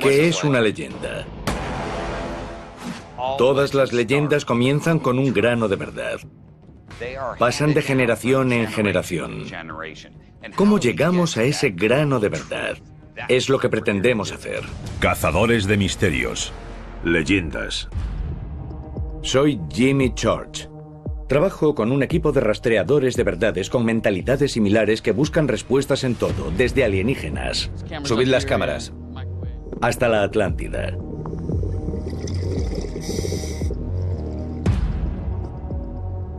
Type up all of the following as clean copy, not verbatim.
¿Qué es una leyenda? Todas las leyendas comienzan con un grano de verdad. Pasan de generación en generación. ¿Cómo llegamos a ese grano de verdad? Es lo que pretendemos hacer. Cazadores de misterios. Leyendas. Soy Jimmy Church. Trabajo con un equipo de rastreadores de verdades con mentalidades similares que buscan respuestas en todo, desde alienígenas. Subid las cámaras. Hasta la Atlántida.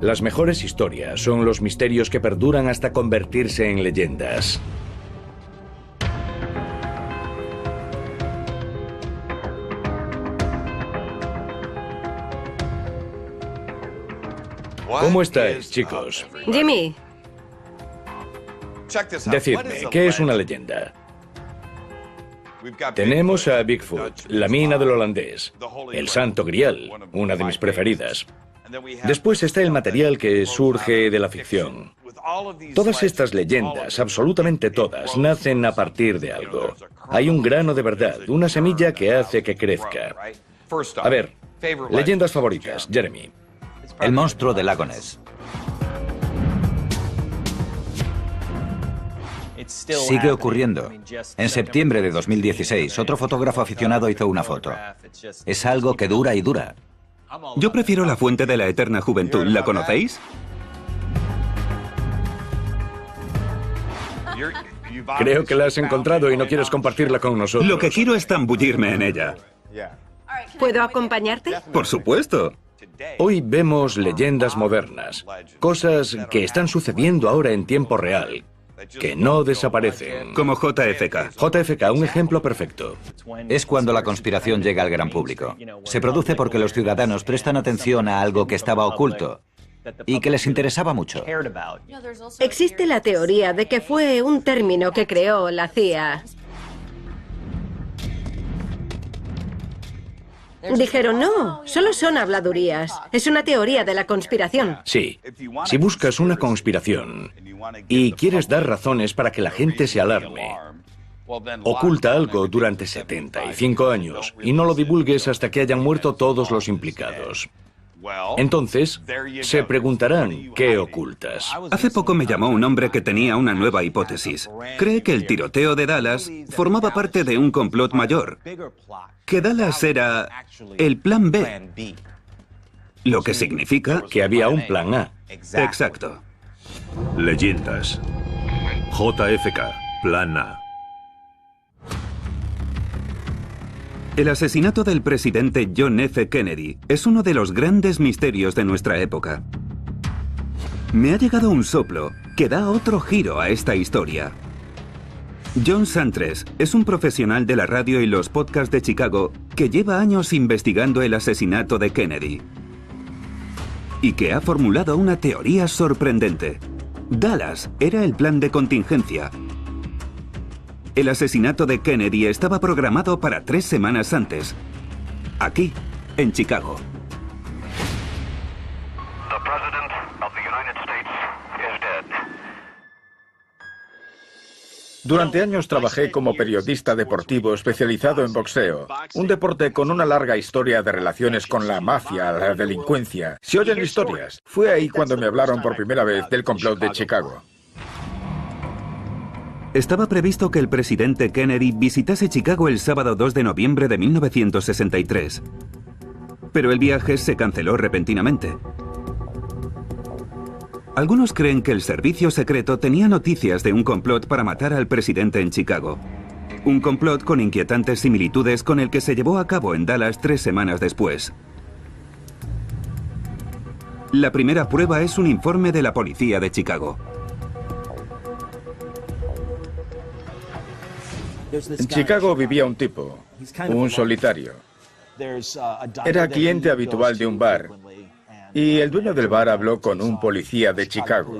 Las mejores historias son los misterios que perduran hasta convertirse en leyendas. ¿Cómo estáis, chicos? Jimmy, Decidme, ¿qué es una leyenda? Tenemos a Bigfoot, la mina del holandés, el Santo Grial, una de mis preferidas. Después está el material que surge de la ficción. Todas estas leyendas, absolutamente todas, nacen a partir de algo. Hay un grano de verdad, una semilla que hace que crezca. A ver, leyendas favoritas, Jeremy. El monstruo del lago Ness. Sigue ocurriendo. En septiembre de 2016, otro fotógrafo aficionado hizo una foto. Es algo que dura y dura. Yo prefiero la fuente de la eterna juventud. ¿La conocéis? Creo que la has encontrado y no quieres compartirla con nosotros. Lo que quiero es zambullirme en ella. ¿puedo acompañarte? Por supuesto. Hoy vemos leyendas modernas, cosas que están sucediendo ahora en tiempo real, que no desaparecen. Como JFK. JFK, un ejemplo perfecto. Es cuando la conspiración llega al gran público. Se produce porque los ciudadanos prestan atención a algo que estaba oculto y que les interesaba mucho. Existe la teoría de que fue un término que creó la CIA. Dijeron, no, solo son habladurías. Es una teoría de la conspiración. Sí, si buscas una conspiración y quieres dar razones para que la gente se alarme, oculta algo durante 75 años y no lo divulgues hasta que hayan muerto todos los implicados. Entonces, se preguntarán, ¿qué ocultas? Hace poco me llamó un hombre que tenía una nueva hipótesis. Cree que el tiroteo de Dallas formaba parte de un complot mayor. Que Dallas era el plan B. Lo que significa Que había un plan A. Exacto. Leyendas. JFK. Plan A. El asesinato del presidente John F. Kennedy es uno de los grandes misterios de nuestra época. Me ha llegado un soplo que da otro giro a esta historia. John Santres es un profesional de la radio y los podcasts de Chicago que lleva años investigando el asesinato de Kennedy y que ha formulado una teoría sorprendente. Dallas era el plan de contingencia. El asesinato de Kennedy estaba programado para 3 semanas antes, aquí, en Chicago. The President of the United States is dead. Durante años trabajé como periodista deportivo especializado en boxeo, un deporte con una larga historia de relaciones con la mafia, la delincuencia. Se oyen historias. Fue ahí cuando me hablaron por primera vez del complot de Chicago. Estaba previsto que el presidente Kennedy visitase Chicago el sábado 2 de noviembre de 1963. Pero el viaje se canceló repentinamente. Algunos creen que el servicio secreto tenía noticias de un complot para matar al presidente en Chicago. Un complot con inquietantes similitudes con el que se llevó a cabo en Dallas 3 semanas después. La primera prueba es un informe de la policía de Chicago. En Chicago vivía un tipo, un solitario. Era cliente habitual de un bar y el dueño del bar habló con un policía de Chicago.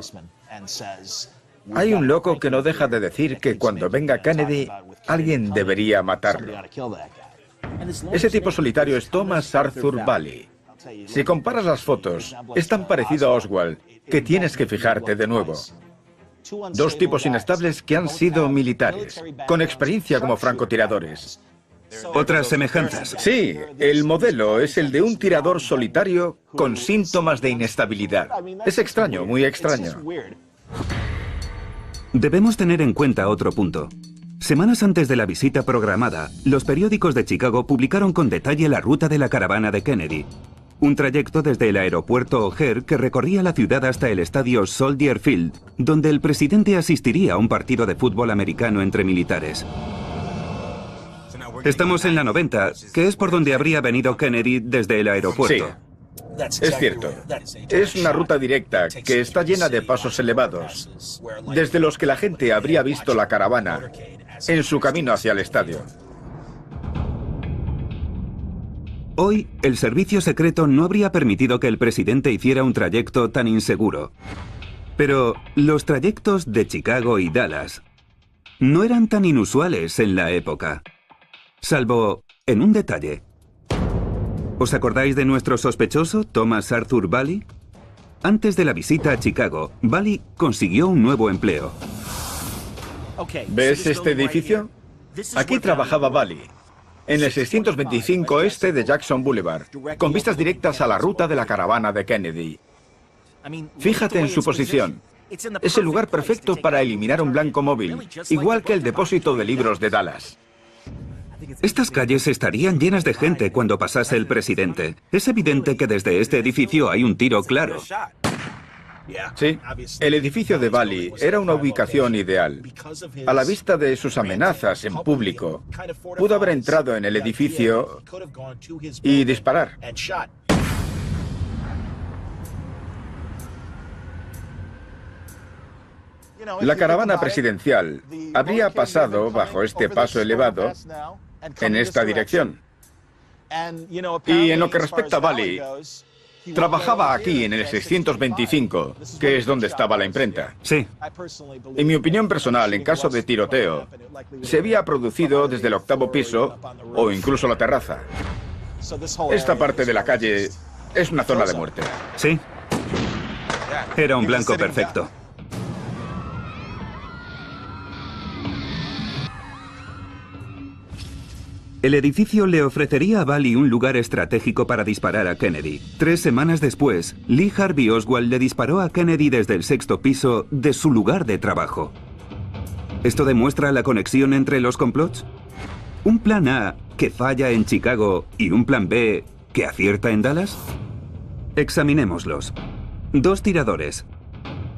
Hay un loco que no deja de decir que cuando venga Kennedy, alguien debería matarlo. Ese tipo solitario es Thomas Arthur Valley. Si comparas las fotos, es tan parecido a Oswald que tienes que fijarte de nuevo. 2 tipos inestables que han sido militares, con experiencia como francotiradores. Otras semejanzas. Sí, el modelo es el de un tirador solitario con síntomas de inestabilidad. Es extraño, muy extraño. Debemos tener en cuenta otro punto. Semanas antes de la visita programada, los periódicos de Chicago publicaron con detalle la ruta de la caravana de Kennedy. Un trayecto desde el aeropuerto O'Hare que recorría la ciudad hasta el estadio Soldier Field, donde el presidente asistiría a un partido de fútbol americano entre militares. Estamos en la 90, que es por donde habría venido Kennedy desde el aeropuerto. Sí, es cierto. Es una ruta directa que está llena de pasos elevados, desde los que la gente habría visto la caravana en su camino hacia el estadio. Hoy, el servicio secreto no habría permitido que el presidente hiciera un trayecto tan inseguro. Pero los trayectos de Chicago y Dallas no eran tan inusuales en la época. Salvo en un detalle. ¿Os acordáis de nuestro sospechoso, Thomas Arthur Vallee? Antes de la visita a Chicago, Vallee consiguió un nuevo empleo. ¿Ves este edificio? Aquí trabajaba Vallee, en el 625 este de Jackson Boulevard, con vistas directas a la ruta de la caravana de Kennedy. Fíjate en su posición. Es el lugar perfecto para eliminar un blanco móvil, igual que el depósito de libros de Dallas. Estas calles estarían llenas de gente cuando pasase el presidente. Es evidente que desde este edificio hay un tiro claro. Sí, el edificio de Vallee era una ubicación ideal. A la vista de sus amenazas en público, pudo haber entrado en el edificio y disparar. La caravana presidencial habría pasado bajo este paso elevado en esta dirección. Y en lo que respecta a Vallee, trabajaba aquí en el 625, que es donde estaba la imprenta. Sí. En mi opinión personal, en caso de tiroteo, se había producido desde el 8º piso o incluso la terraza. Esta parte de la calle es una zona de muerte. Sí. Era un blanco perfecto. El edificio le ofrecería a Vallee un lugar estratégico para disparar a Kennedy. 3 semanas después, Lee Harvey Oswald le disparó a Kennedy desde el 6º piso de su lugar de trabajo. ¿Esto demuestra la conexión entre los complots? ¿Un plan A que falla en Chicago y un plan B que acierta en Dallas? Examinémoslos. 2 tiradores,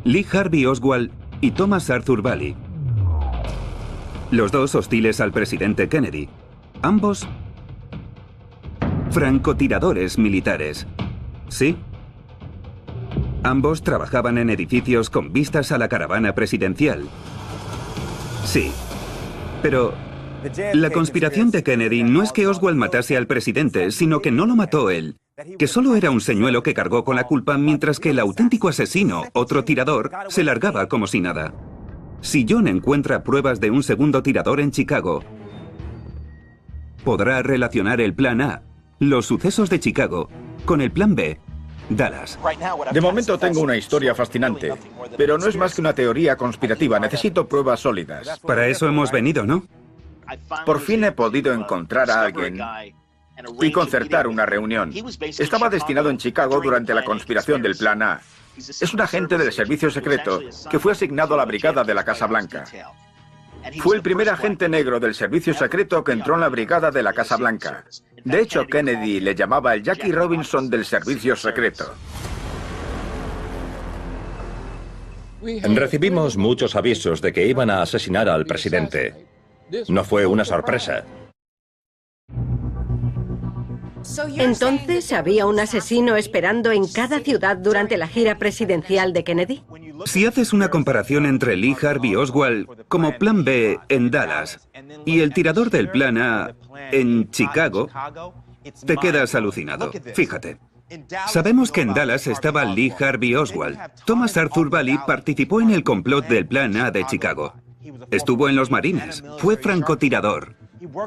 Lee Harvey Oswald y Thomas Arthur Vallee. Los dos hostiles al presidente Kennedy. Ambos francotiradores militares. ¿Sí? Ambos trabajaban en edificios con vistas a la caravana presidencial. Sí. Pero la conspiración de Kennedy no es que Oswald matase al presidente, sino que no lo mató él. Que solo era un señuelo que cargó con la culpa, mientras que el auténtico asesino, otro tirador, se largaba como si nada. Si John encuentra pruebas de un segundo tirador en Chicago, podrá relacionar el plan A, los sucesos de Chicago, con el plan B, Dallas. De momento tengo una historia fascinante, pero no es más que una teoría conspirativa. Necesito pruebas sólidas. Para eso hemos venido, ¿no? Por fin he podido encontrar a alguien y concertar una reunión. Estaba destinado en Chicago durante la conspiración del plan A. Es un agente del servicio secreto que fue asignado a la brigada de la Casa Blanca. Fue el primer agente negro del servicio secreto que entró en la brigada de la Casa Blanca. De hecho, Kennedy le llamaba el Jackie Robinson del servicio secreto. Recibimos muchos avisos de que iban a asesinar al presidente. No fue una sorpresa. Entonces, ¿había un asesino esperando en cada ciudad durante la gira presidencial de Kennedy? Si haces una comparación entre Lee Harvey Oswald como plan B en Dallas y el tirador del plan A en Chicago, te quedas alucinado. Fíjate. Sabemos que en Dallas estaba Lee Harvey Oswald. Thomas Arthur Vallee participó en el complot del plan A de Chicago. Estuvo en los Marines. Fue francotirador.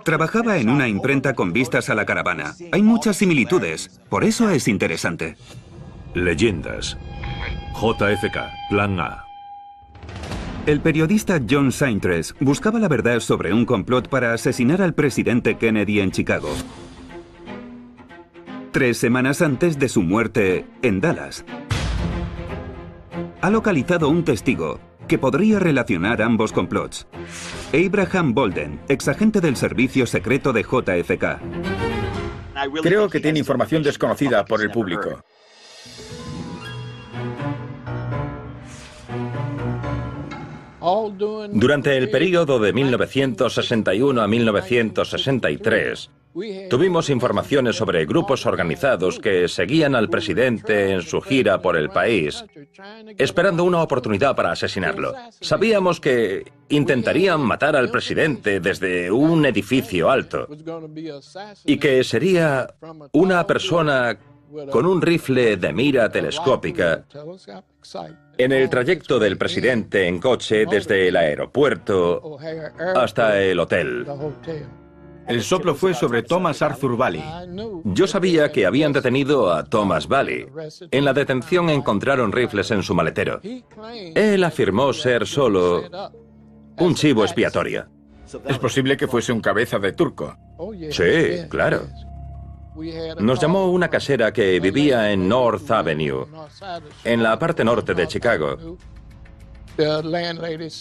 Trabajaba en una imprenta con vistas a la caravana. Hay muchas similitudes. Por eso es interesante. Leyendas. JFK, Plan A. El periodista John Saintres buscaba la verdad sobre un complot para asesinar al presidente Kennedy en Chicago, 3 semanas antes de su muerte en Dallas. Ha localizado un testigo que podría relacionar ambos complots. Abraham Bolden, exagente del servicio secreto de JFK. Creo que tiene información desconocida por el público. Durante el período de 1961 a 1963, tuvimos informaciones sobre grupos organizados que seguían al presidente en su gira por el país, esperando una oportunidad para asesinarlo. Sabíamos que intentarían matar al presidente desde un edificio alto y que sería una persona con un rifle de mira telescópica en el trayecto del presidente en coche desde el aeropuerto hasta el hotel. El soplo fue sobre Thomas Arthur Vallee. Yo sabía que habían detenido a Thomas Vallee. En la detención encontraron rifles en su maletero. Él afirmó ser solo un chivo expiatorio. Es posible que fuese un cabeza de turco. Sí, claro. Nos llamó una casera que vivía en North Avenue, en la parte norte de Chicago.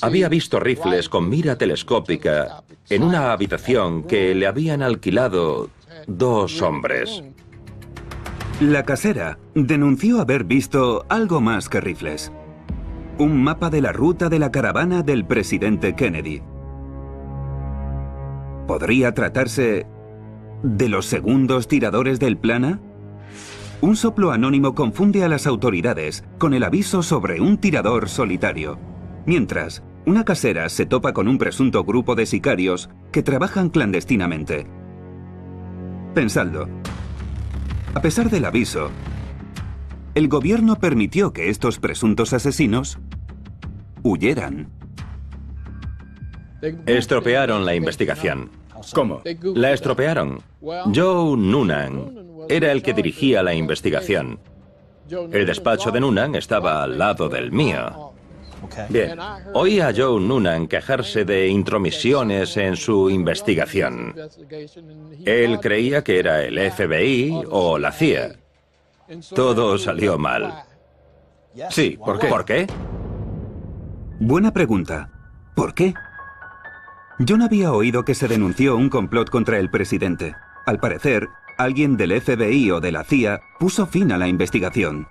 Había visto rifles con mira telescópica en una habitación que le habían alquilado 2 hombres. La casera denunció haber visto algo más que rifles. Un mapa de la ruta de la caravana del presidente Kennedy. ¿Podría tratarse de los segundos tiradores del Plan A? Un soplo anónimo confunde a las autoridades con el aviso sobre un tirador solitario, mientras una casera se topa con un presunto grupo de sicarios que trabajan clandestinamente. Pensadlo. A pesar del aviso, el gobierno permitió que estos presuntos asesinos huyeran. Estropearon la investigación. ¿Cómo? La estropearon. Joe Noonan era el que dirigía la investigación. El despacho de Noonan estaba al lado del mío. Bien, oí a Joe Noonan quejarse de intromisiones en su investigación. Él creía que era el FBI o la CIA. Todo salió mal. Sí, ¿por qué? ¿Por qué? Buena pregunta. ¿Por qué? John había oído que se denunció un complot contra el presidente. Al parecer, alguien del FBI o de la CIA puso fin a la investigación.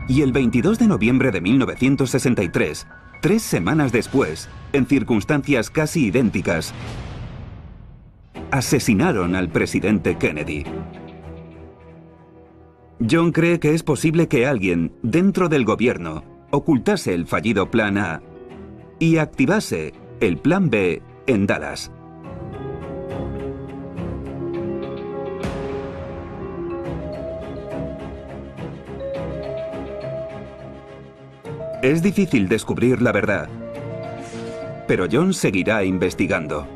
Y el 22 de noviembre de 1963, 3 semanas después, en circunstancias casi idénticas, asesinaron al presidente Kennedy. John cree que es posible que alguien, dentro del gobierno, ocultase el fallido Plan A y activase el Plan B en Dallas. Es difícil descubrir la verdad, pero John seguirá investigando.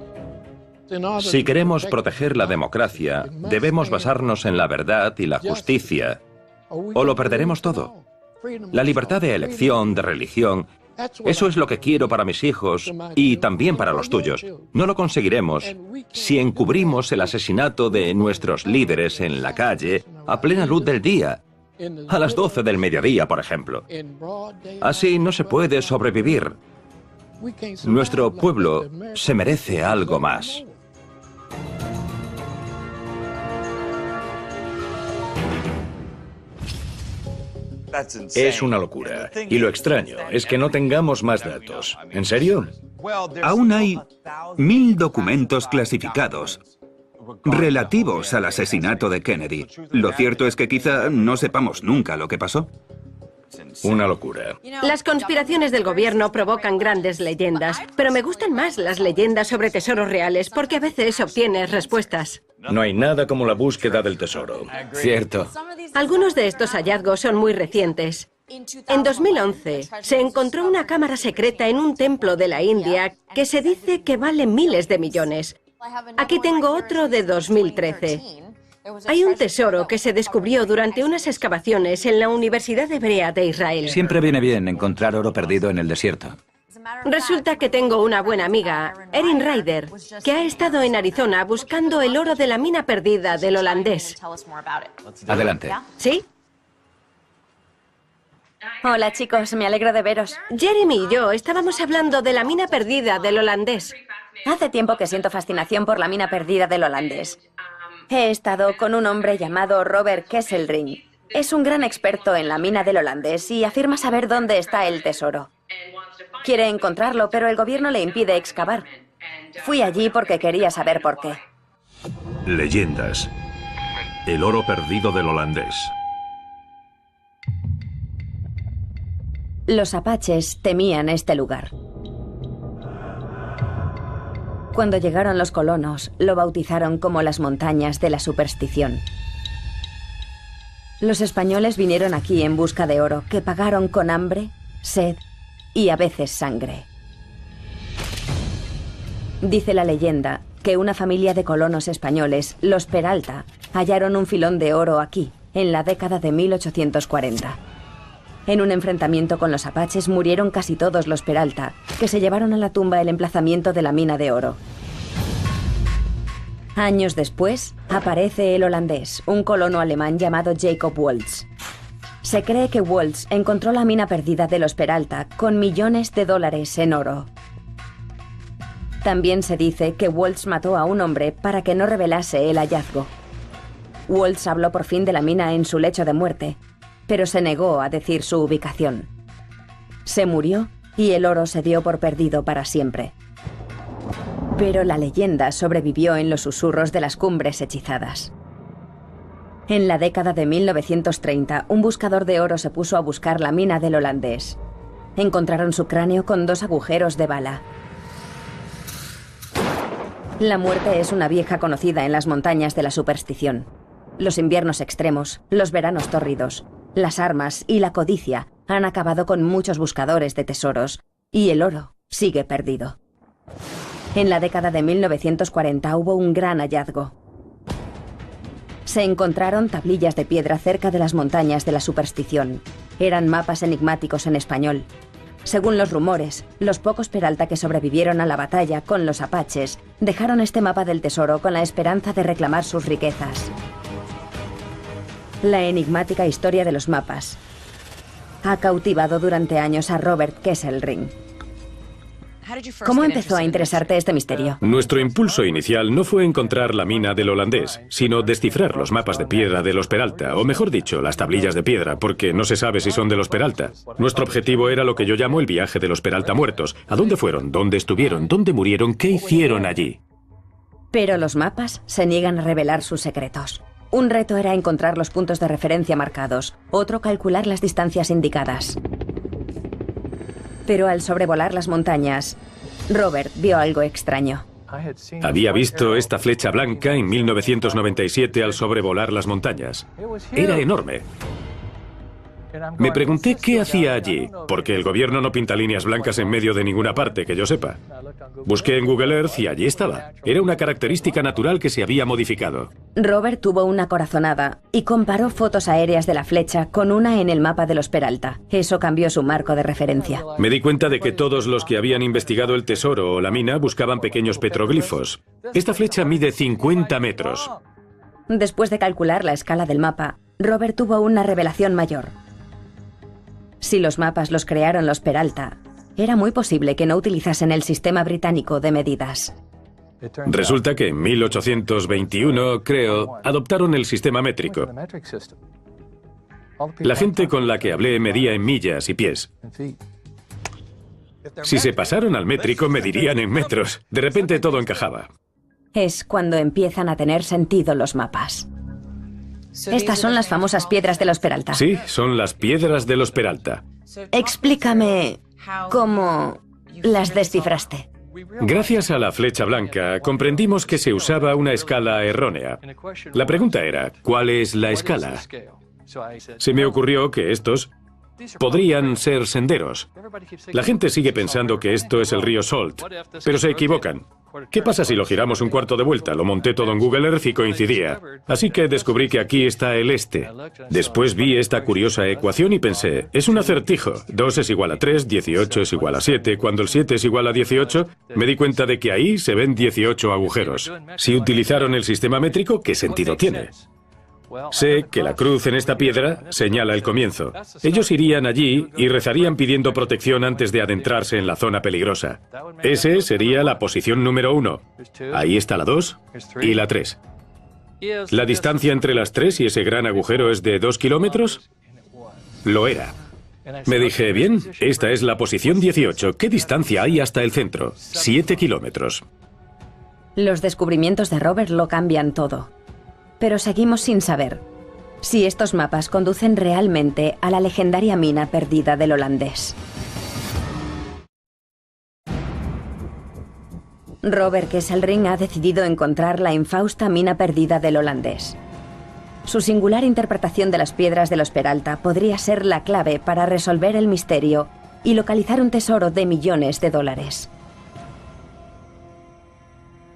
Si queremos proteger la democracia, debemos basarnos en la verdad y la justicia, o lo perderemos todo. La libertad de elección, de religión, eso es lo que quiero para mis hijos y también para los tuyos. No lo conseguiremos si encubrimos el asesinato de nuestros líderes en la calle a plena luz del día, a las 12 del mediodía, por ejemplo. Así no se puede sobrevivir. Nuestro pueblo se merece algo más. Es una locura. Y lo extraño es que no tengamos más datos. ¿En serio? Aún hay 1000 documentos clasificados relativos al asesinato de Kennedy. Lo cierto es que quizá no sepamos nunca lo que pasó. Una locura. Las conspiraciones del gobierno provocan grandes leyendas, pero me gustan más las leyendas sobre tesoros reales porque a veces obtienes respuestas. No hay nada como la búsqueda del tesoro. Cierto. Algunos de estos hallazgos son muy recientes. En 2011 se encontró una cámara secreta en un templo de la India que se dice que vale miles de millones. Aquí tengo otro de 2013. Hay un tesoro que se descubrió durante unas excavaciones en la Universidad Hebrea de Israel. Siempre viene bien encontrar oro perdido en el desierto. Resulta que tengo una buena amiga, Erin Ryder, que ha estado en Arizona buscando el oro de la mina perdida del holandés. Adelante. ¿Sí? Hola chicos, me alegro de veros. Jeremy y yo estábamos hablando de la mina perdida del holandés. Hace tiempo que siento fascinación por la mina perdida del holandés. He estado con un hombre llamado Robert Kesselring. Es un gran experto en la mina del holandés y afirma saber dónde está el tesoro. Quiere encontrarlo, pero el gobierno le impide excavar. Fui allí porque quería saber por qué. Leyendas. El oro perdido del holandés. Los apaches temían este lugar. Cuando llegaron los colonos, lo bautizaron como las montañas de la superstición. Los españoles vinieron aquí en busca de oro, que pagaron con hambre, sed y a veces sangre. Dice la leyenda que una familia de colonos españoles, los Peralta, hallaron un filón de oro aquí, en la década de 1840. En un enfrentamiento con los apaches murieron casi todos los Peralta, que se llevaron a la tumba el emplazamiento de la mina de oro. Años después, aparece el holandés, un colono alemán llamado Jacob Waltz. Se cree que Waltz encontró la mina perdida de los Peralta con millones de dólares en oro. También se dice que Waltz mató a un hombre para que no revelase el hallazgo. Waltz habló por fin de la mina en su lecho de muerte, pero se negó a decir su ubicación. Se murió y el oro se dio por perdido para siempre. Pero la leyenda sobrevivió en los susurros de las cumbres hechizadas. En la década de 1930, un buscador de oro se puso a buscar la mina del holandés. Encontraron su cráneo con 2 agujeros de bala. La muerte es una vieja conocida en las montañas de la superstición. Los inviernos extremos, los veranos tórridos, las armas y la codicia han acabado con muchos buscadores de tesoros, y el oro sigue perdido. En la década de 1940 hubo un gran hallazgo. Se encontraron tablillas de piedra cerca de las montañas de la superstición. Eran mapas enigmáticos en español. Según los rumores, los pocos Peralta que sobrevivieron a la batalla con los apaches dejaron este mapa del tesoro con la esperanza de reclamar sus riquezas. La enigmática historia de los mapas ha cautivado durante años a Robert Kesselring. ¿Cómo empezó a interesarte este misterio? Nuestro impulso inicial no fue encontrar la mina del holandés, sino descifrar los mapas de piedra de los Peralta, o mejor dicho, las tablillas de piedra, porque no se sabe si son de los Peralta. Nuestro objetivo era lo que yo llamo el viaje de los Peralta muertos. ¿A dónde fueron? ¿Dónde estuvieron? ¿Dónde murieron? ¿Qué hicieron allí? Pero los mapas se niegan a revelar sus secretos. Un reto era encontrar los puntos de referencia marcados, otro calcular las distancias indicadas. Pero al sobrevolar las montañas, Robert vio algo extraño. Había visto esta flecha blanca en 1997 al sobrevolar las montañas. Era enorme. Me pregunté qué hacía allí, porque el gobierno no pinta líneas blancas en medio de ninguna parte, que yo sepa. Busqué en Google Earth y allí estaba. Era una característica natural que se había modificado. Robert tuvo una corazonada y comparó fotos aéreas de la flecha con una en el mapa de los Peralta. Eso cambió su marco de referencia. Me di cuenta de que todos los que habían investigado el tesoro o la mina buscaban pequeños petroglifos. Esta flecha mide 50 metros. Después de calcular la escala del mapa, Robert tuvo una revelación mayor. Si los mapas los crearon los Peralta, era muy posible que no utilizasen el sistema británico de medidas. Resulta que en 1821, creo, adoptaron el sistema métrico. La gente con la que hablé medía en millas y pies. Si se pasaron al métrico, medirían en metros. De repente todo encajaba. Es cuando empiezan a tener sentido los mapas. Estas son las famosas piedras de los Peralta. Sí, son las piedras de los Peralta. Explícame cómo las descifraste. Gracias a la flecha blanca, comprendimos que se usaba una escala errónea. La pregunta era, ¿cuál es la escala? Se me ocurrió que estos podrían ser senderos. La gente sigue pensando que esto es el río Salt, pero se equivocan. ¿Qué pasa si lo giramos un cuarto de vuelta? Lo monté todo en Google Earth y coincidía. Así que descubrí que aquí está el este. Después vi esta curiosa ecuación y pensé, es un acertijo. 2 es igual a 3, 18 es igual a 7. Cuando el 7 es igual a 18, me di cuenta de que ahí se ven 18 agujeros. Si utilizaron el sistema métrico, ¿qué sentido tiene? Sé que la cruz en esta piedra señala el comienzo. Ellos irían allí y rezarían pidiendo protección antes de adentrarse en la zona peligrosa. Ese sería la posición número 1. Ahí está la 2 y la 3. ¿La distancia entre las 3 y ese gran agujero es de 2 kilómetros? Lo era. Me dije, bien, esta es la posición 18. ¿Qué distancia hay hasta el centro? 7 kilómetros. Los descubrimientos de Robert lo cambian todo. Pero seguimos sin saber si estos mapas conducen realmente a la legendaria mina perdida del holandés. Robert Kesselring ha decidido encontrar la infausta mina perdida del holandés. Su singular interpretación de las piedras de los Peralta podría ser la clave para resolver el misterio y localizar un tesoro de millones de dólares.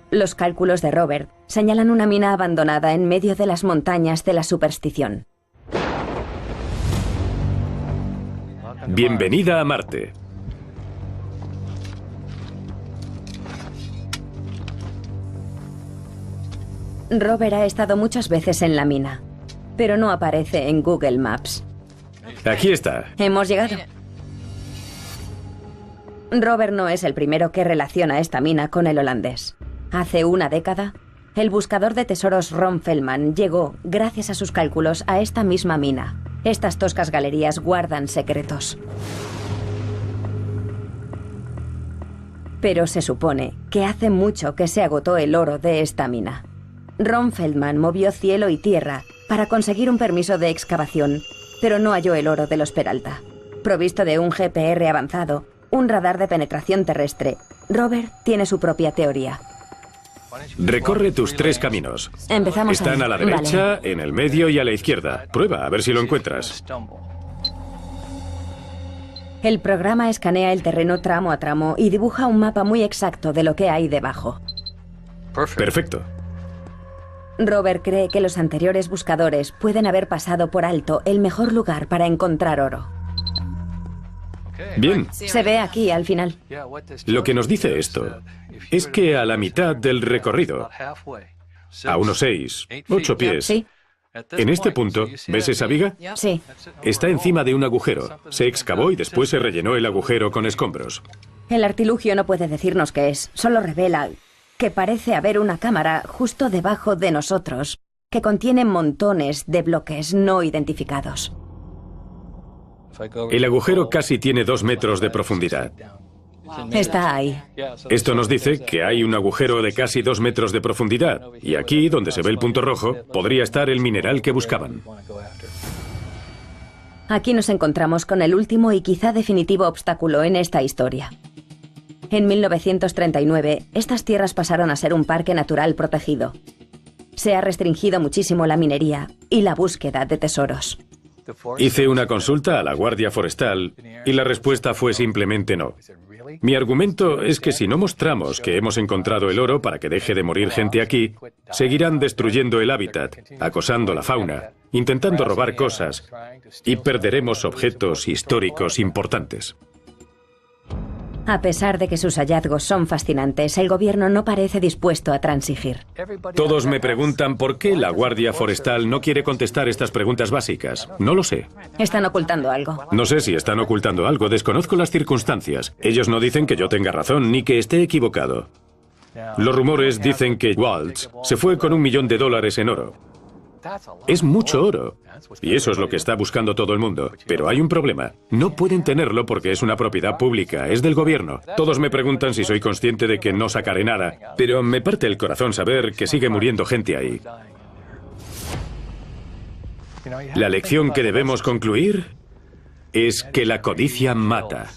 Los cálculos de Robert señalan una mina abandonada en medio de las montañas de la superstición. Bienvenida a Marte. Robert ha estado muchas veces en la mina, pero no aparece en Google Maps. Aquí está. Hemos llegado. Robert no es el primero que relaciona esta mina con el holandés. Hace una década, el buscador de tesoros Ron Feldman llegó, gracias a sus cálculos, a esta misma mina. Estas toscas galerías guardan secretos. Pero se supone que hace mucho que se agotó el oro de esta mina. Ron Feldman movió cielo y tierra para conseguir un permiso de excavación, pero no halló el oro de los Peralta. Provisto de un GPR avanzado, un radar de penetración terrestre, Robert tiene su propia teoría. Recorre tus 3 caminos. Empezamos. Están a la derecha, Vale. en el medio y a la izquierda. Prueba, a ver si lo encuentras. El programa escanea el terreno tramo a tramo y dibuja un mapa muy exacto de lo que hay debajo. Perfecto. Robert cree que los anteriores buscadores pueden haber pasado por alto el mejor lugar para encontrar oro. Bien. Se ve aquí al final. Lo que nos dice esto es que a la mitad del recorrido, a unos 6, 8 pies, Sí, en este punto, ¿ves esa viga? sí. Está encima de un agujero. Se excavó y después se rellenó el agujero con escombros. El artilugio no puede decirnos qué es, solo revela que parece haber una cámara justo debajo de nosotros que contiene montones de bloques no identificados. El agujero casi tiene 2 metros de profundidad. Está ahí. Esto nos dice que hay un agujero de casi 2 metros de profundidad, y aquí, donde se ve el punto rojo, podría estar el mineral que buscaban. Aquí nos encontramos con el último y quizá definitivo obstáculo en esta historia. En 1939, estas tierras pasaron a ser un parque natural protegido. Se ha restringido muchísimo la minería y la búsqueda de tesoros. Hice una consulta a la Guardia Forestal y la respuesta fue simplemente no. Mi argumento es que si no mostramos que hemos encontrado el oro para que deje de morir gente aquí, seguirán destruyendo el hábitat, acosando la fauna, intentando robar cosas y perderemos objetos históricos importantes. A pesar de que sus hallazgos son fascinantes, el gobierno no parece dispuesto a transigir. Todos me preguntan por qué la Guardia Forestal no quiere contestar estas preguntas básicas. No lo sé. Están ocultando algo. No sé si están ocultando algo, desconozco las circunstancias. Ellos no dicen que yo tenga razón ni que esté equivocado. Los rumores dicen que Waltz se fue con $1 millón en oro. Es mucho oro. Y eso es lo que está buscando todo el mundo. Pero hay un problema. No pueden tenerlo porque es una propiedad pública, es del gobierno. Todos me preguntan si soy consciente de que no sacaré nada, pero me parte el corazón saber que sigue muriendo gente ahí. La lección que debemos concluir es que la codicia mata.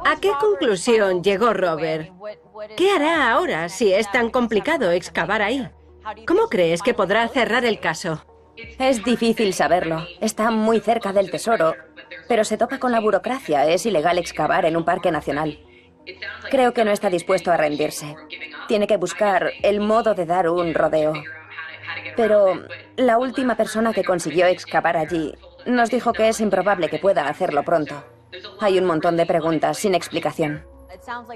¿A qué conclusión llegó Robert? ¿Qué hará ahora si es tan complicado excavar ahí? ¿Cómo crees que podrá cerrar el caso? Es difícil saberlo. Está muy cerca del tesoro, pero se topa con la burocracia. Es ilegal excavar en un parque nacional. Creo que no está dispuesto a rendirse. Tiene que buscar el modo de dar un rodeo. Pero la última persona que consiguió excavar allí nos dijo que es improbable que pueda hacerlo pronto. Hay un montón de preguntas sin explicación.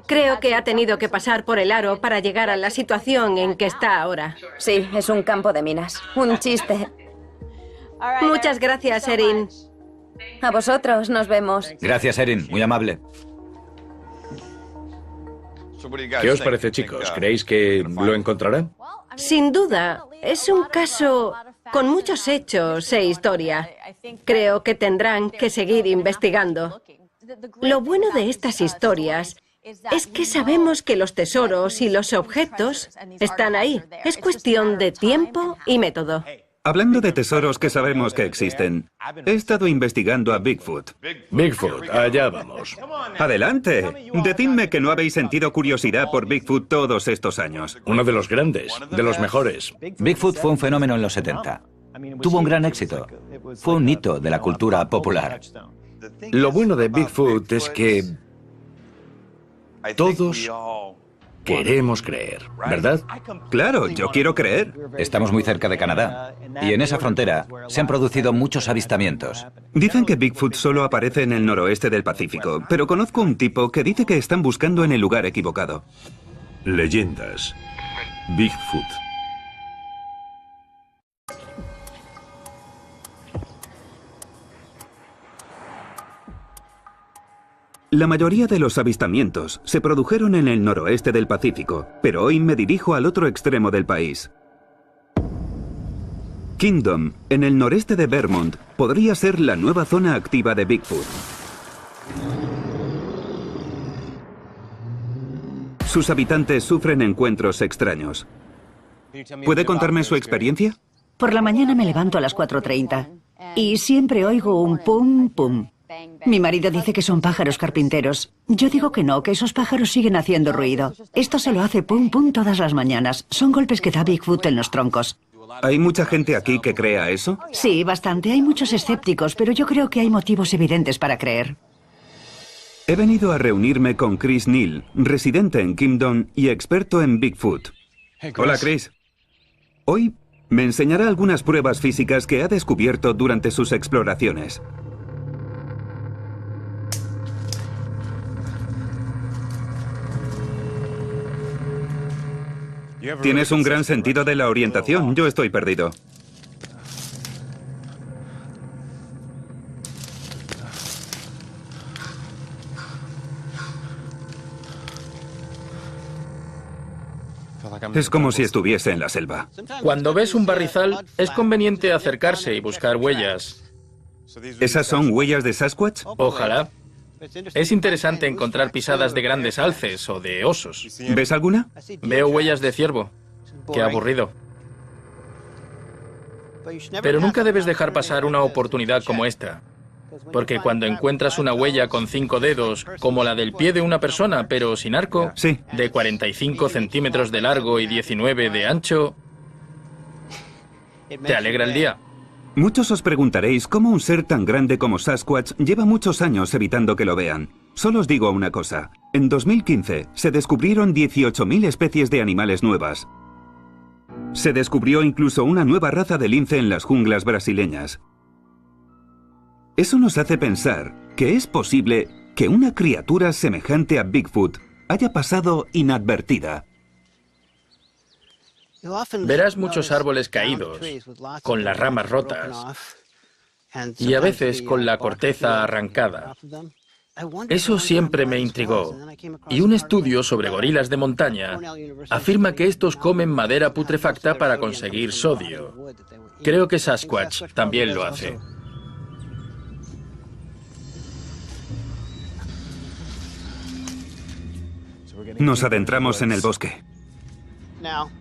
Creo que ha tenido que pasar por el aro para llegar a la situación en que está ahora. Sí, es un campo de minas. Un chiste. Muchas gracias, Erin. A vosotros, nos vemos. Gracias, Erin. Muy amable. ¿Qué os parece, chicos? ¿Creéis que lo encontrarán? Sin duda, es un caso con muchos hechos e historia. Creo que tendrán que seguir investigando. Lo bueno de estas historias es que sabemos que los tesoros y los objetos están ahí. Es cuestión de tiempo y método. Hablando de tesoros que sabemos que existen, he estado investigando a Bigfoot. Bigfoot, allá vamos. ¡Adelante! Decidme que no habéis sentido curiosidad por Bigfoot todos estos años. Uno de los grandes, de los mejores. Bigfoot fue un fenómeno en los 70. Tuvo un gran éxito. Fue un hito de la cultura popular. Lo bueno de Bigfoot es que todos queremos creer, ¿verdad? Claro, yo quiero creer. Estamos muy cerca de Canadá y en esa frontera se han producido muchos avistamientos. Dicen que Bigfoot solo aparece en el noroeste del Pacífico, pero conozco un tipo que dice que están buscando en el lugar equivocado. Leyendas. Bigfoot. La mayoría de los avistamientos se produjeron en el noroeste del Pacífico, pero hoy me dirijo al otro extremo del país. Kingdom, en el noreste de Vermont, podría ser la nueva zona activa de Bigfoot. Sus habitantes sufren encuentros extraños. ¿Puede contarme su experiencia? Por la mañana me levanto a las 4:30 y siempre oigo un pum, pum. Mi marido dice que son pájaros carpinteros. Yo digo que no, que esos pájaros siguen haciendo ruido. Esto se lo hace pum, pum todas las mañanas. Son golpes que da Bigfoot en los troncos. ¿Hay mucha gente aquí que crea eso? Sí, bastante. Hay muchos escépticos, pero yo creo que hay motivos evidentes para creer. He venido a reunirme con Chris Neal, residente en Kingdom y experto en Bigfoot. Hola, Chris. Hoy me enseñará algunas pruebas físicas que ha descubierto durante sus exploraciones. Tienes un gran sentido de la orientación. Yo estoy perdido. Es como si estuviese en la selva. Cuando ves un barrizal, es conveniente acercarse y buscar huellas. ¿Esas son huellas de Sasquatch? Ojalá. Es interesante encontrar pisadas de grandes alces o de osos. ¿Ves alguna? Veo huellas de ciervo. Qué aburrido. Pero nunca debes dejar pasar una oportunidad como esta. Porque cuando encuentras una huella con 5 dedos, como la del pie de una persona, pero sin arco, sí, de 45 centímetros de largo y 19 de ancho, te alegra el día. Muchos os preguntaréis cómo un ser tan grande como Sasquatch lleva muchos años evitando que lo vean. Solo os digo una cosa. En 2015 se descubrieron 18.000 especies de animales nuevas. Se descubrió incluso una nueva raza de lince en las junglas brasileñas. Eso nos hace pensar que es posible que una criatura semejante a Bigfoot haya pasado inadvertida. Verás muchos árboles caídos, con las ramas rotas, y a veces con la corteza arrancada. Eso siempre me intrigó, y un estudio sobre gorilas de montaña afirma que estos comen madera putrefacta para conseguir sodio. Creo que Sasquatch también lo hace. Nos adentramos en el bosque.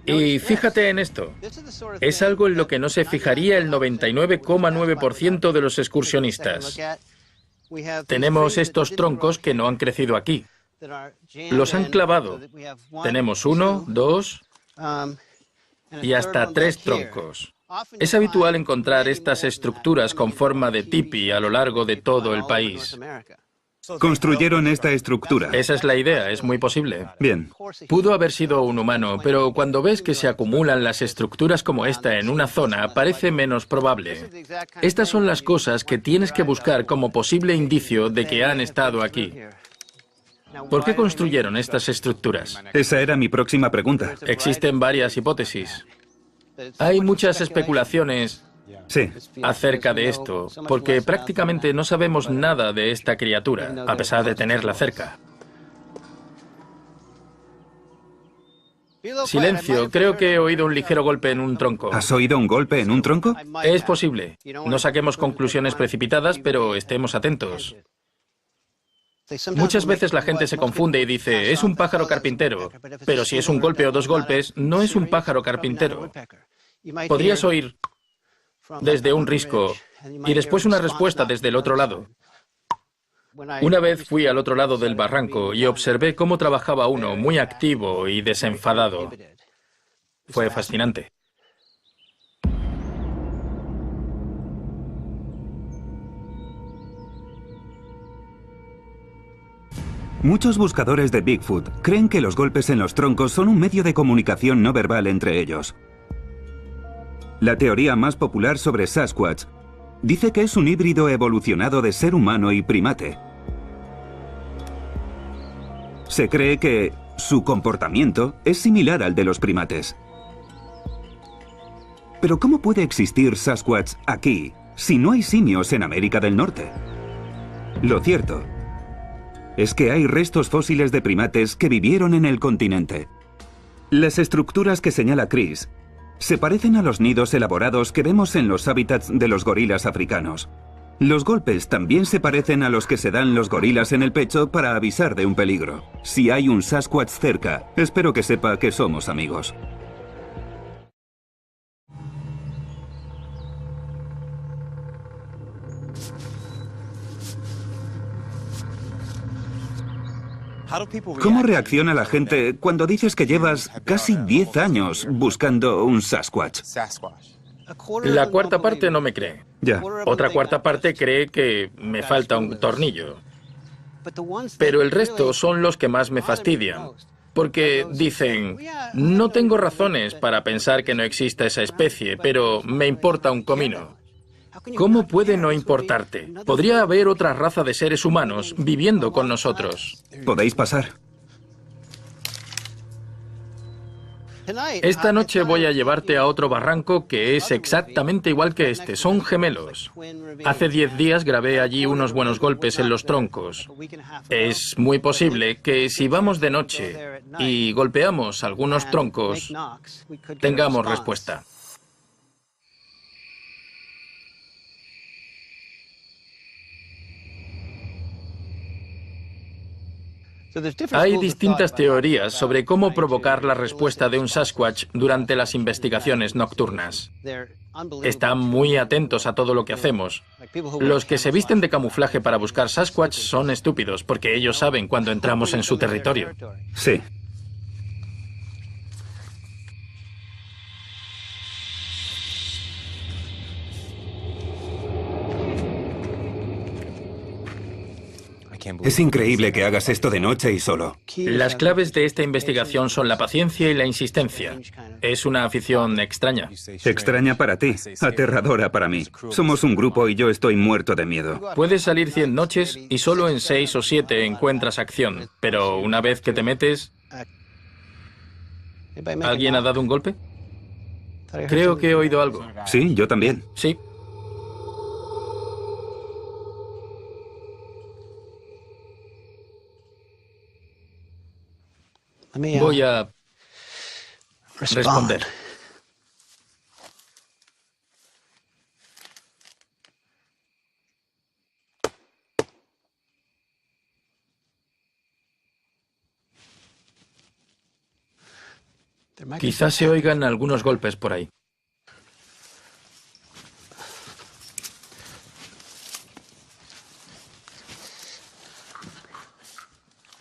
Y fíjate en esto. Es algo en lo que no se fijaría el 99,9% de los excursionistas. Tenemos estos troncos que no han crecido aquí. Los han clavado. Tenemos 1, 2 y hasta 3 troncos. Es habitual encontrar estas estructuras con forma de tipi a lo largo de todo el país. Construyeron esta estructura. Esa es la idea, es muy posible. Bien. Pudo haber sido un humano, pero cuando ves que se acumulan las estructuras como esta en una zona, parece menos probable. Estas son las cosas que tienes que buscar como posible indicio de que han estado aquí. ¿Por qué construyeron estas estructuras? Esa era mi próxima pregunta. Existen varias hipótesis. Hay muchas especulaciones acerca de esto, porque prácticamente no sabemos nada de esta criatura, a pesar de tenerla cerca. Silencio, creo que he oído un ligero golpe en un tronco. ¿Has oído un golpe en un tronco? Es posible. No saquemos conclusiones precipitadas, pero estemos atentos. Muchas veces la gente se confunde y dice, es un pájaro carpintero, pero si es un golpe o dos golpes, no es un pájaro carpintero. Podrías oír desde un risco y después una respuesta desde el otro lado. Una vez fui al otro lado del barranco y observé cómo trabajaba uno muy activo y desenfadado. Fue fascinante. Muchos buscadores de Bigfoot creen que los golpes en los troncos son un medio de comunicación no verbal entre ellos. La teoría más popular sobre Sasquatch dice que es un híbrido evolucionado de ser humano y primate. Se cree que su comportamiento es similar al de los primates. Pero ¿cómo puede existir Sasquatch aquí si no hay simios en América del Norte? Lo cierto es que hay restos fósiles de primates que vivieron en el continente. Las estructuras que señala Chris se parecen a los nidos elaborados que vemos en los hábitats de los gorilas africanos. Los golpes también se parecen a los que se dan los gorilas en el pecho para avisar de un peligro. Si hay un Sasquatch cerca, espero que sepa que somos amigos. ¿Cómo reacciona la gente cuando dices que llevas casi 10 años buscando un Sasquatch? La cuarta parte no me cree. Ya. Otra cuarta parte cree que me falta un tornillo. Pero el resto son los que más me fastidian. Porque dicen, no tengo razones para pensar que no exista esa especie, pero me importa un comino. ¿Cómo puede no importarte? Podría haber otra raza de seres humanos viviendo con nosotros. Podéis pasar. Esta noche voy a llevarte a otro barranco que es exactamente igual que este. Son gemelos. Hace 10 días grabé allí unos buenos golpes en los troncos. Es muy posible que si vamos de noche y golpeamos algunos troncos, tengamos respuesta. Hay distintas teorías sobre cómo provocar la respuesta de un Sasquatch durante las investigaciones nocturnas. Están muy atentos a todo lo que hacemos. Los que se visten de camuflaje para buscar Sasquatch son estúpidos, porque ellos saben cuando entramos en su territorio. Sí. Es increíble que hagas esto de noche y solo. Las claves de esta investigación son la paciencia y la insistencia. Es una afición extraña. Extraña para ti, aterradora para mí. Somos un grupo y yo estoy muerto de miedo. Puedes salir 100 noches y solo en 6 o 7 encuentras acción. Pero una vez que te metes... ¿Alguien ha dado un golpe? Creo que he oído algo. Sí, yo también. Sí. Voy a responder. Quizás se oigan algunos golpes por ahí.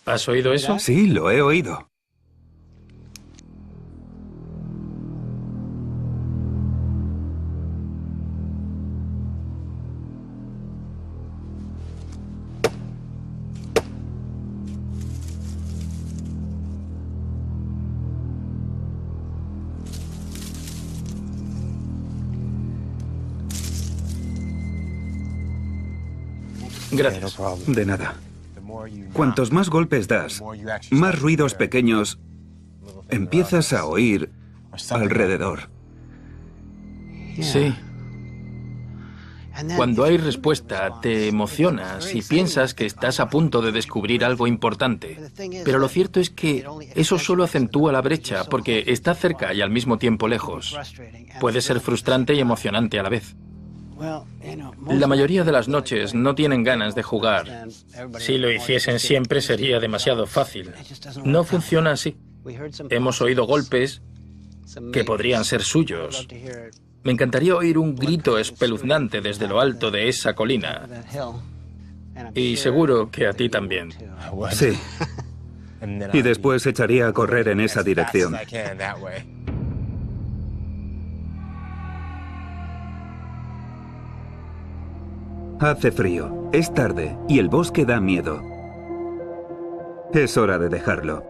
¿Has oído eso? Sí, lo he oído. Gracias. De nada. Cuantos más golpes das, más ruidos pequeños empiezas a oír alrededor. Sí. Cuando hay respuesta, te emocionas y piensas que estás a punto de descubrir algo importante. Pero lo cierto es que eso solo acentúa la brecha, porque está cerca y al mismo tiempo lejos. Puede ser frustrante y emocionante a la vez. La mayoría de las noches no tienen ganas de jugar. Si lo hiciesen siempre sería demasiado fácil. No funciona así. Hemos oído golpes que podrían ser suyos. Me encantaría oír un grito espeluznante desde lo alto de esa colina. Y seguro que a ti también. Sí. Y después echaría a correr en esa dirección. Hace frío, es tarde y el bosque da miedo. Es hora de dejarlo.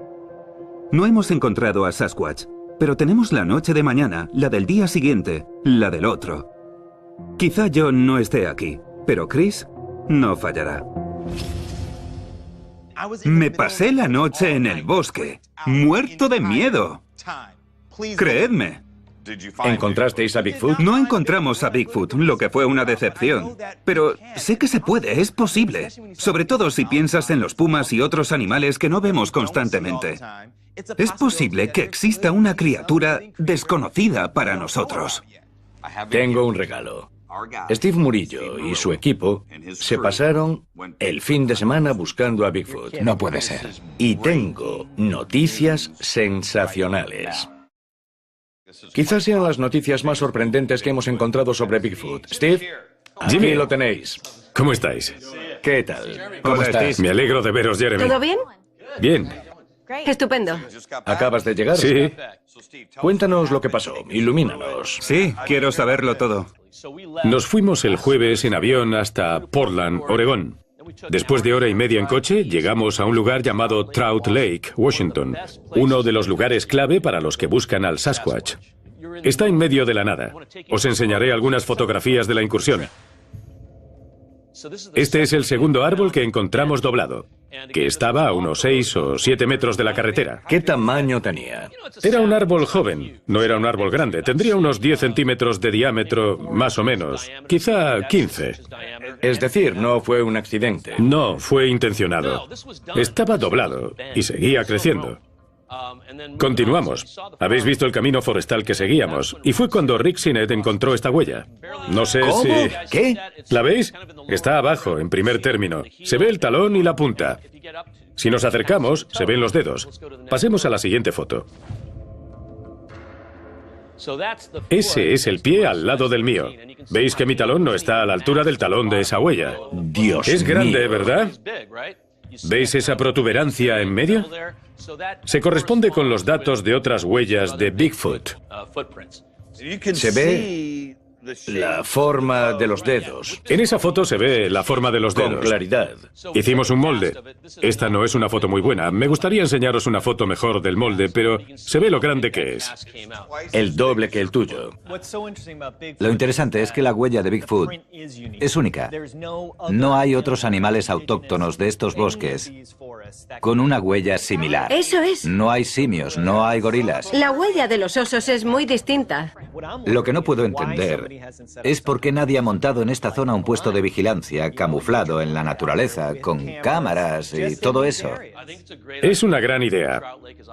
No hemos encontrado a Sasquatch, pero tenemos la noche de mañana, la del día siguiente, la del otro. Quizá John no esté aquí, pero Chris no fallará. Me pasé la noche en el bosque, muerto de miedo. Creedme. ¿Encontrasteis a Bigfoot? No encontramos a Bigfoot, lo que fue una decepción. Pero sé que se puede, es posible. Sobre todo si piensas en los pumas y otros animales que no vemos constantemente. Es posible que exista una criatura desconocida para nosotros. Tengo un regalo. Steve Murillo y su equipo se pasaron el fin de semana buscando a Bigfoot. No puede ser. Y tengo noticias sensacionales. Quizás sean las noticias más sorprendentes que hemos encontrado sobre Bigfoot. Steve, aquí Jimmy, lo tenéis. ¿Cómo estáis? ¿Qué tal? ¿Cómo estás? Me alegro de veros, Jeremy. ¿Todo bien? Bien. Estupendo. ¿Acabas de llegar? Sí. Cuéntanos lo que pasó, ilumínanos. Sí, quiero saberlo todo. Nos fuimos el jueves en avión hasta Portland, Oregón. Después de hora y media en coche, llegamos a un lugar llamado Trout Lake, Washington, uno de los lugares clave para los que buscan al Sasquatch. Está en medio de la nada. Os enseñaré algunas fotografías de la incursión. Este es el segundo árbol que encontramos doblado, que estaba a unos 6 o 7 metros de la carretera. ¿Qué tamaño tenía? Era un árbol joven, no era un árbol grande. Tendría unos 10 centímetros de diámetro, más o menos. Quizá 15. Es decir, no fue un accidente. No, fue intencionado. Estaba doblado y seguía creciendo. Continuamos. Habéis visto el camino forestal que seguíamos. Y fue cuando Rick Sinet encontró esta huella. No sé ¿Cómo? si... ¿Qué? ¿La veis? Está abajo, en primer término. Se ve el talón y la punta. Si nos acercamos, se ven los dedos. Pasemos a la siguiente foto. Ese es el pie al lado del mío. ¿Veis que mi talón no está a la altura del talón de esa huella? Dios Es grande, mío. ¿verdad? ¿Veis esa protuberancia en medio? Se corresponde con los datos de otras huellas de Bigfoot. Se ve la forma de los dedos. En esa foto se ve la forma de los dedos. Con claridad. Hicimos un molde. Esta no es una foto muy buena. Me gustaría enseñaros una foto mejor del molde, pero se ve lo grande que es. El doble que el tuyo. Lo interesante es que la huella de Bigfoot es única. No hay otros animales autóctonos de estos bosques con una huella similar. Eso es. No hay simios, no hay gorilas. La huella de los osos es muy distinta. Lo que no puedo entender es por qué nadie ha montado en esta zona un puesto de vigilancia camuflado en la naturaleza, con cámaras y todo eso. Es una gran idea.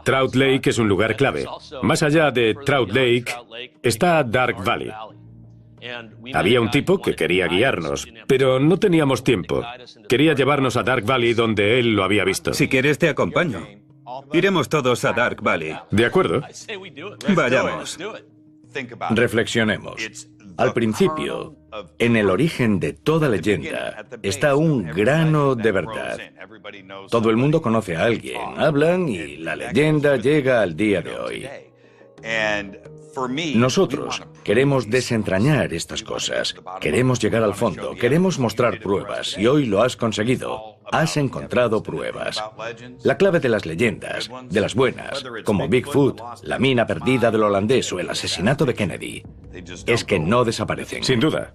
Trout Lake es un lugar clave. Más allá de Trout Lake está Dark Valley. Había un tipo que quería guiarnos, pero no teníamos tiempo. Quería llevarnos a Dark Valley donde él lo había visto. Si quieres te acompaño. Iremos todos a Dark Valley. ¿De acuerdo? Vayamos. Reflexionemos. Al principio, en el origen de toda leyenda, está un grano de verdad. Todo el mundo conoce a alguien, hablan y la leyenda llega al día de hoy. Nosotros queremos desentrañar estas cosas, queremos llegar al fondo, queremos mostrar pruebas y hoy lo has conseguido. Has encontrado pruebas. La clave de las leyendas, de las buenas, como Bigfoot, la mina perdida del holandés o el asesinato de Kennedy, es que no desaparecen. Sin duda.